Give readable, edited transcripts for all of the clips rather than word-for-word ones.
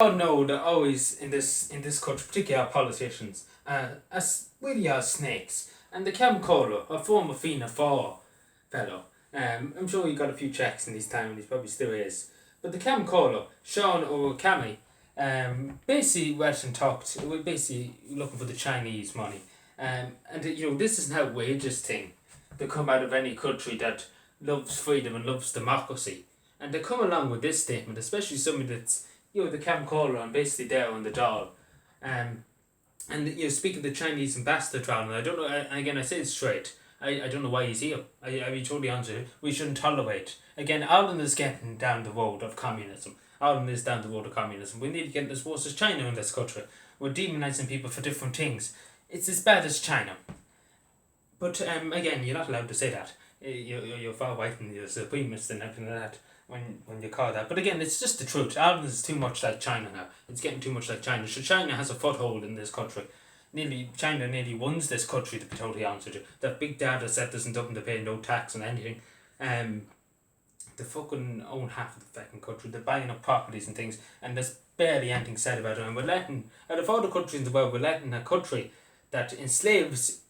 Oh no, they're always in this country, particularly our politicians, as really are snakes. And the Cam Cola, a former Fianna Fáil fellow, I'm sure he got a few checks in his time, and he probably still is. But the Cam Cola, Sean O'Cammy, basically went and talked. We're basically looking for the Chinese money, and this is an outrageous thing to come out of any country that loves freedom and loves democracy, and to come along with this statement, especially somebody that's the camcorder and basically there on the doll. And speaking of the Chinese ambassador trial, and I don't know, again, I say it straight, I don't know why he's here. I be totally honest with you. We shouldn't tolerate. Again, Ireland is getting down the road of communism. Ireland is down the road of communism. We need to get as worse as China in this country. We're demonising people for different things. It's as bad as China. But again, you're not allowed to say that. You're far white and you're supremacist and everything like that when you call that. But again, it's just the truth. Ireland is too much like China now. It's getting too much like China. So China has a foothold in this country. China nearly runs this country, to be totally honest with you. That big data set doesn't open to pay no tax on anything. They fucking own half of the fucking country. They're buying up properties and things, and there's barely anything said about it. And we're letting, out of all the countries in the world, we're letting a country that enslaves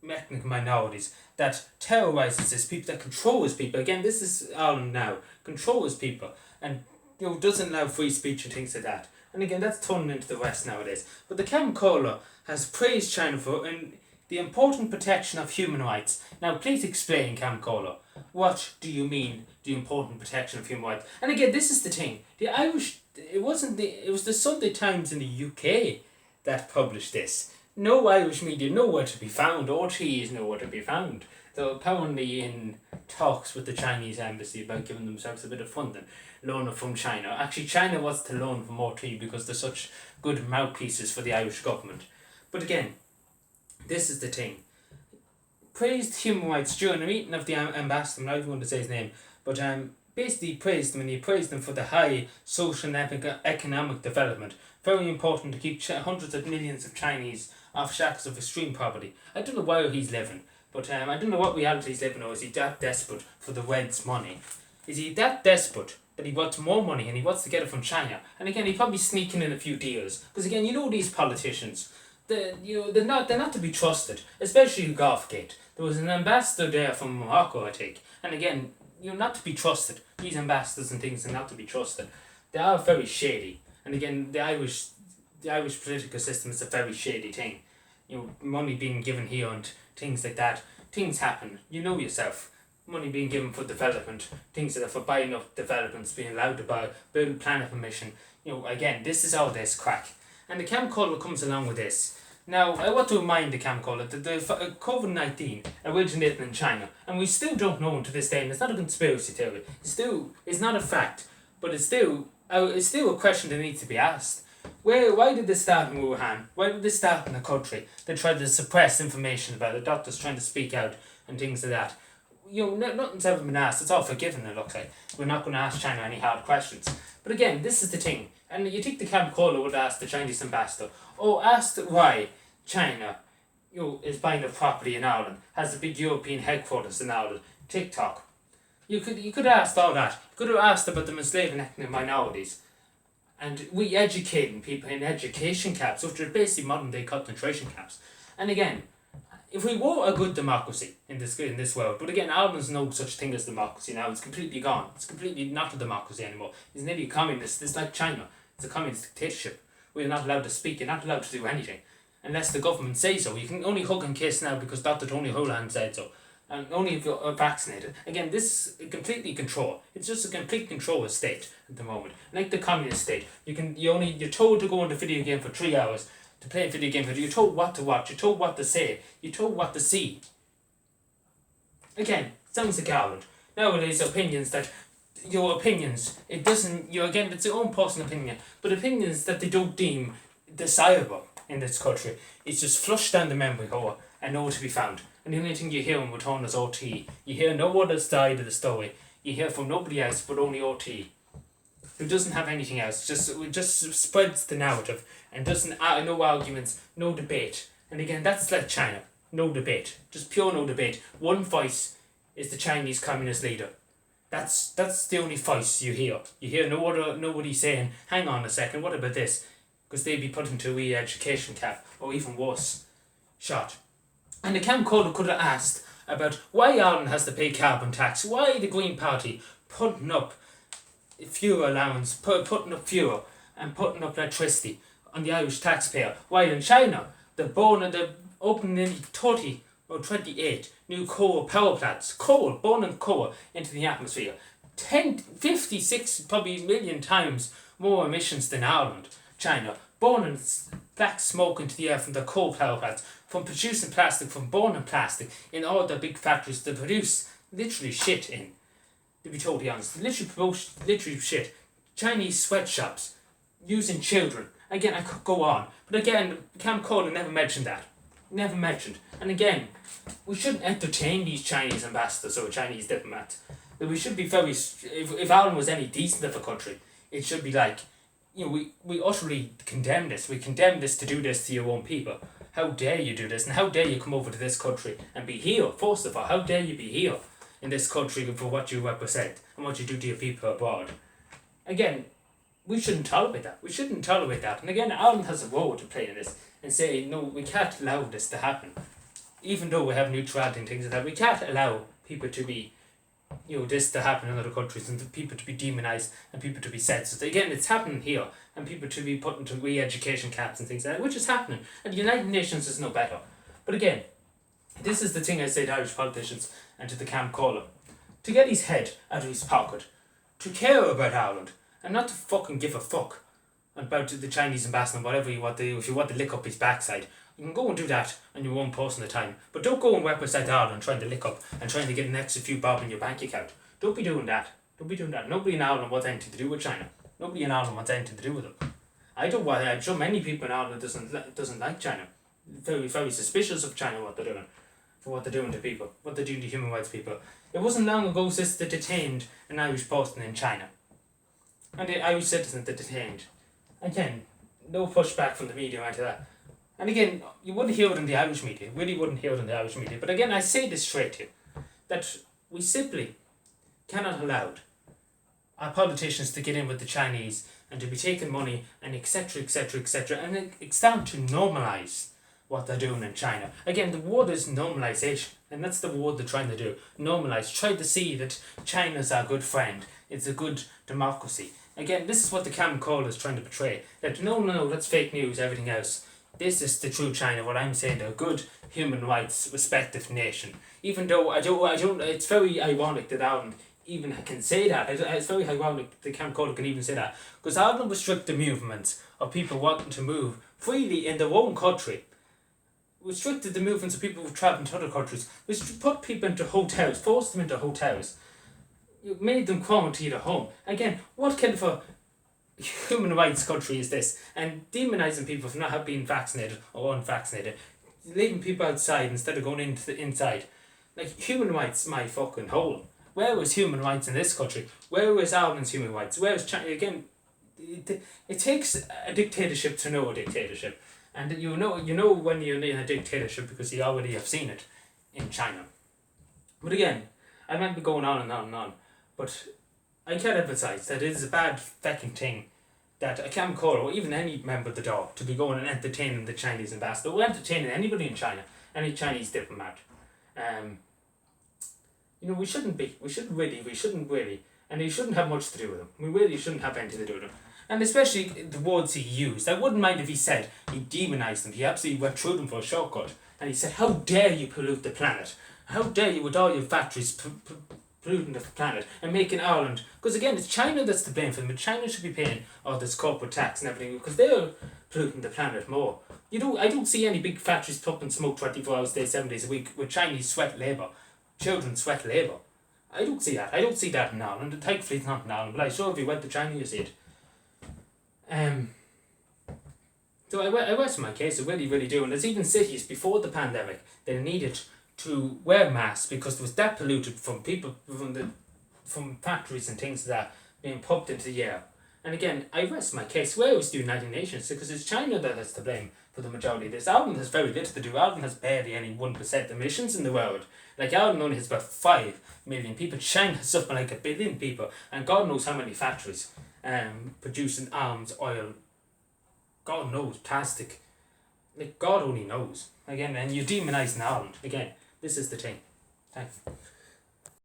ethnic minorities, that terrorizes its people, that controls people. Again, this is Ireland now. Controls people, and doesn't allow free speech and things like that. And again, that's turning into the West nowadays. But the Cam Cola has praised China for the important protection of human rights. Now, please explain, Cam Cola. What do you mean, the important protection of human rights? And again, this is the thing. The Irish, it was the Sunday Times in the UK that published this. No Irish media nowhere to be found. RT is nowhere to be found. They're apparently in talks with the Chinese embassy about giving themselves a bit of funding, loaning from China. Actually, China wants to loan from RT because they're such good mouthpieces for the Irish government. But again, this is the thing. Praised human rights during a meeting of the ambassador, I'm not even going to say his name, but basically praised them, and he praised them for the high social and economic development. Very important to keep hundreds of millions of Chinese off shackles of extreme poverty. I don't know where he's living, but I don't know what reality he's living, or is he that desperate for the Wed's money? Is he that desperate that he wants more money and he wants to get it from China? And again, he's probably sneaking in a few deals, because again, these politicians, they're not to be trusted, especially Golfgate. There was an ambassador there from Morocco, I think, and again, not to be trusted. These ambassadors and things are not to be trusted. They are very shady, and again, the Irish political system is a very shady thing. Money being given here and things like that. Things happen. You know yourself. Money being given for development, things that are for buying up developments, being allowed to buy, build planning permission. Again, this is all this crack. And the camcorder comes along with this. Now, I want to remind the camcorder that the COVID-19 originated in China, and we still don't know to this day, and it's not a conspiracy theory. It's not a fact, but it's still a question that needs to be asked. Why did this start in Wuhan? Why did this start in a country that tried to suppress information about it? Doctors trying to speak out and things like that. Nothing's ever been asked. It's all forgiven, it looks like. We're not going to ask China any hard questions. But again, this is the thing. And you think the camcorder would ask the Chinese ambassador, asked why China is buying a property in Ireland, has a big European headquarters in Ireland, TikTok. You could have asked all that. You could have asked about the enslaving ethnic minorities. And we educating people in education camps, which are basically modern day concentration camps. And again, if we were a good democracy in this world, but again, Ireland's no such thing as democracy now. It's completely gone. It's completely not a democracy anymore. It's nearly a communist. It's like China. It's a communist dictatorship. We're not allowed to speak. You're not allowed to do anything unless the government says so. You can only hug and kiss now because Dr. Tony Holohan said so. And only if you're vaccinated. Again, this is completely control. It's just a complete control state at the moment. Like the communist state. You're told to go on the video game for 3 hours to play a video game. You're told what to watch. You're told what to say. You're told what to see. Again, sounds like Ireland. Nowadays, your opinions, it's your own personal opinion, but opinions that they don't deem desirable in this country, it's just flushed down the memory hole and nowhere to be found. And the only thing you hear in return is RT. You hear no other side of the story. You hear from nobody else but only RT, who doesn't have anything else. It just spreads the narrative and doesn't no arguments, no debate. And again, that's like China. No debate. Just pure no debate. One voice is the Chinese communist leader. That's the only voice you hear. You hear nobody saying, hang on a second, what about this? Because they'd be put into a wee education cap, or even worse, shot. And the Camcorder could have asked about why Ireland has to pay carbon tax, why the Green Party putting up fuel allowance, putting up fuel and putting up electricity on the Irish taxpayer, while in China they're opening nearly 30 or 28 new coal power plants, burning coal into the atmosphere. 56 probably million times more emissions than Ireland. China burning black smoke into the air from the coal power plants, from producing plastic, from burning plastic in all the big factories that produce literally shit in. To be totally honest, literally shit. Chinese sweatshops using children. Again, I could go on, but again, Camcorder never mentioned that. Never mentioned. And again, we shouldn't entertain these Chinese ambassadors or Chinese diplomats. We should be very. If Ireland was any decent of a country, it should be like, we utterly condemn this. We condemn this to do this to your own people. How dare you do this? And how dare you come over to this country and be here? First of all, how dare you be here in this country for what you represent and what you do to your people abroad? Again, we shouldn't tolerate that. We shouldn't tolerate that. And again, Ireland has a role to play in this and say, no, we can't allow this to happen. Even though we have neutrality and things like that, we can't allow people to be, this to happen in other countries and people to be demonised and people to be censored. Again, it's happening here and people to be put into re-education camps and things like that, which is happening. And the United Nations is no better. But again, this is the thing I say to Irish politicians and to the Camcorder. To get his head out of his pocket, to care about Ireland, and not to fucking give a fuck about the Chinese ambassador, whatever you want to do. If you want to lick up his backside, you can go and do that on your own personal time. But don't go and represent Ireland trying to lick up and trying to get an extra few bob in your bank account. Don't be doing that. Don't be doing that. Nobody in Ireland wants anything to do with China. Nobody in Ireland wants anything to do with them. I'm sure many people in Ireland doesn't like China. Very, very suspicious of China, what they're doing. For what they're doing to people. What they're doing to human rights people. It wasn't long ago since they detained an Irish person in China. And the Irish citizen that detained. Again, no pushback from the media after that. And again, you wouldn't hear it in the Irish media. Really wouldn't hear it in the Irish media. But again, I say this straight to you. That we simply cannot allow our politicians to get in with the Chinese and to be taking money and etc, etc, etc. And it's down to normalise what they're doing in China. Again, the word is normalisation. And that's the word they're trying to do. Normalise. Try to see that China's our good friend. It's a good democracy. Again, this is what the Camcorder is trying to portray. That no, that's fake news, everything else. This is the true China, what I'm saying, they're a good human rights respective nation. Even though I don't, it's very ironic that Ireland even can say that. It's very ironic the Camcorder can even say that. Because Ireland restrict the movements of people wanting to move freely in their own country. Restricted the movements of people who travel to other countries. We put people into hotels, forced them into hotels. You made them quarantine at home. Again, what kind of a human rights country is this? And demonising people for not being vaccinated or unvaccinated. Leaving people outside instead of going into the inside. Like, human rights, my fucking hole. Where is human rights in this country? Where is Ireland's human rights? Where is China? Again, it takes a dictatorship to know a dictatorship. And you know when you're in a dictatorship because you already have seen it in China. But again, I might be going on and on and on. But I can emphasise that it is a bad fucking thing that a Camcorder or even any member of the DAW to be going and entertaining the Chinese ambassador or entertaining anybody in China, any Chinese diplomat. We shouldn't be. We shouldn't really. And he shouldn't have much to do with them. We really shouldn't have anything to do with them. And especially the words he used. I wouldn't mind if he said he demonised them. He absolutely went through them for a shortcut. And he said, how dare you pollute the planet? How dare you with all your factories polluting the planet and making Ireland... Because again, it's China that's to blame for them. And China should be paying all this corporate tax and everything because they're polluting the planet more. I don't see any big factories pumping smoke 24 hours a day, 7 days a week with Chinese sweat labour. Children sweat labour. I don't see that. I don't see that in Ireland. And thankfully it's not in Ireland. But I'm sure if you went to China, you see it. So I rest my case, I really, really do. And there's even cities before the pandemic that needed to wear masks because there was that polluted from people from factories and things like that being pumped into the air. And again, I rest my case. We always do United Nations because it's China that is to blame for the majority of this. Ireland has very little to do. Ireland has barely any 1% emissions in the world. Like, Ireland only has about 5 million people. China has something like 1 billion people. And God knows how many factories producing arms, oil, God knows, plastic. Like, God only knows. Again, and you're demonising Ireland. Again, this is the thing. Thanks.